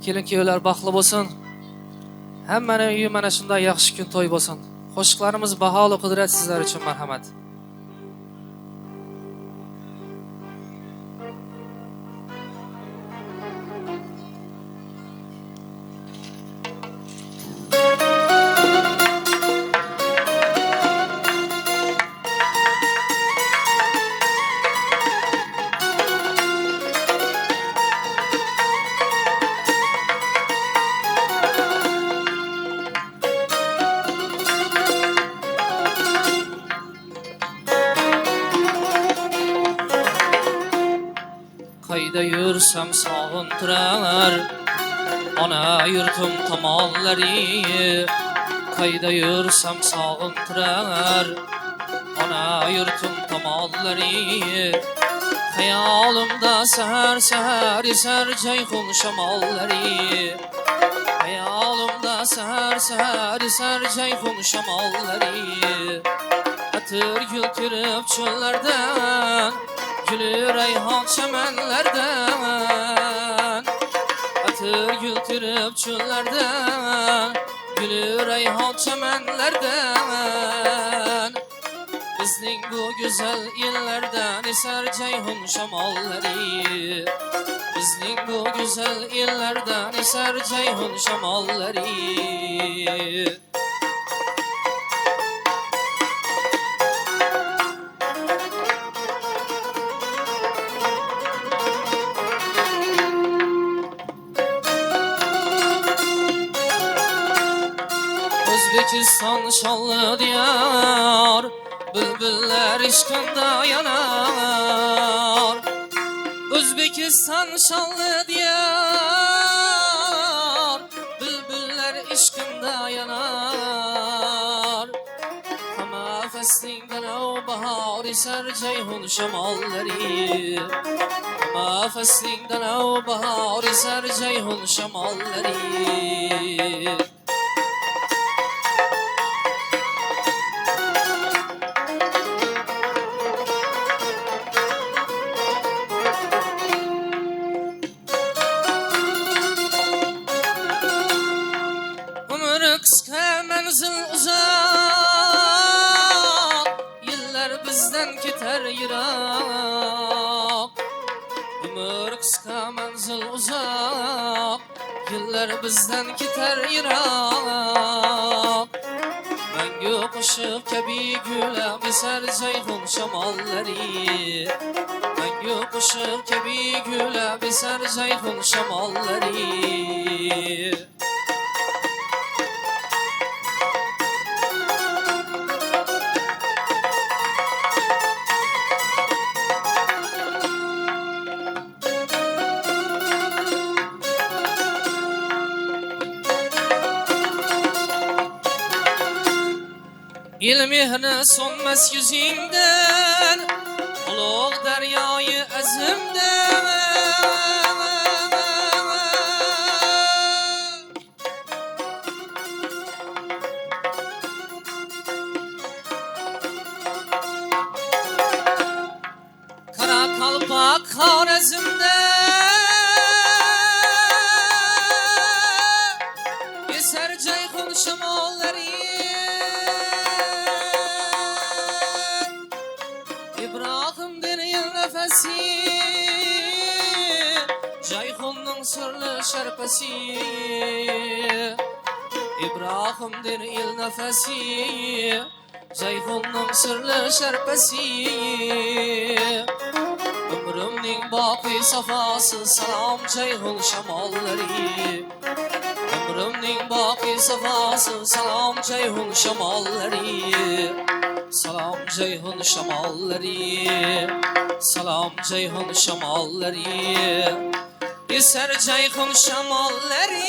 kelin-kuyovlar baxtli bo'lsin. Hammaning uyi mana shunday yaxshi kun to'y bo'lsin. Qo'shiqlarimiz baholi qudrat sizlar uchun marhamat. Qayda yursam sog'intirar ona yurtum tomonlari. Qayda yursam sog'intirar ona yurtum tomonlari. Hayolimda sahar sahar esar jayhun shamollari. Hayolimda sahar sahar esar jayhun shamollari. Atir gül kirib cho'llardan, gülü rayhon çemenlerden. Atır gül kirib cho'llardan, gülü rayhon çemenlerden. Bizning bu güzel illerden eser cayhun shamollari. Bizning bu güzel illerden eser cayhun shamollari. Özbekistan şanlı diyar, bülbüller işkında yanar. Özbekistan şanlı diyar, bülbüller işkında yanar. Ama feslinden o bahar eser cayhun shamollari. Ama feslinden o bahar eser cayhun shamollari. Kıska menzil uzak, yıllar bizden keter yirak. Ömür kıska menzil uzak, yıllar bizden keter yirak. Mengü qo'shiq kabi gulab eser jayhun shamollari. Mengü qo'shiq kabi gulab eser jayhun shamollari. Il mehri sonmas yüzünden, ulug' daryoyi azimdan. Kara kalpak Xorazmda eser jayhun shamollari. İbrahim'dir yıl nefesi, Cayhun'un sırlı şerpesi. İbrahim'dir yıl nefesi, Cayhun'un sırlı şerpesi. Ömrümnin baki safası salam Cayhun shamollari. Ömrümnin baki safası salam Cayhun shamollari. Salam cayhun shamollari. Salam cayhun shamollari. Eser cayhun shamollari.